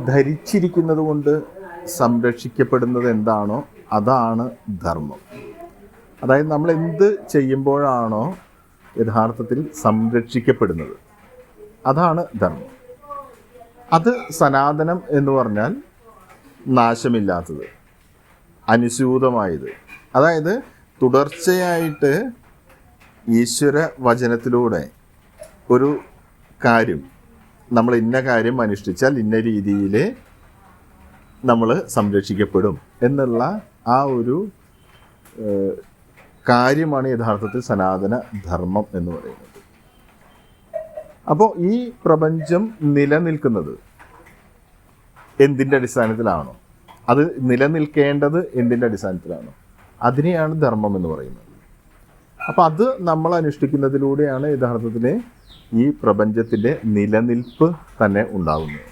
ധരിച്ചിരിക്കുന്നത് കൊണ്ട് സംരക്ഷിക്കപ്പെടുന്നത് എന്താണോ അതാണ് ധർമ്മം. അതായത് നമ്മൾ എന്ത് ചെയ്യുമ്പോഴാണോ യഥാർത്ഥത്തിൽ സംരക്ഷിക്കപ്പെടുന്നത് അതാണ് ധർമ്മം. അത് സനാതനം എന്ന് പറഞ്ഞാൽ നാശമില്ലാത്തത്, അനുസ്യൂതമായത്. അതായത് തുടർച്ചയായിട്ട് ഈശ്വര വചനത്തിലൂടെ ഒരു കാര്യം, നമ്മൾ ഇന്ന കാര്യം അനുഷ്ഠിച്ചാൽ ഇന്ന രീതിയിൽ നമ്മൾ സംരക്ഷിക്കപ്പെടും എന്നുള്ള ആ ഒരു കാര്യമാണ് യഥാർത്ഥത്തിൽ സനാതന ധർമ്മം എന്ന് പറയുന്നത്. അപ്പോൾ ഈ പ്രപഞ്ചം നിലനിൽക്കുന്നത് എന്തിൻ്റെ അടിസ്ഥാനത്തിലാണോ, അത് നിലനിൽക്കേണ്ടത് എന്തിൻ്റെ അടിസ്ഥാനത്തിലാണോ, അതിനെയാണ് ധർമ്മം എന്ന് പറയുന്നത്. അപ്പോൾ അത് നമ്മൾ അനുഷ്ഠിക്കുന്നതിലൂടെയാണ് യഥാർത്ഥത്തിൽ ഈ പ്രപഞ്ചത്തിൻ്റെ നിലനിൽപ്പ് തന്നെ ഉണ്ടാകുന്നത്.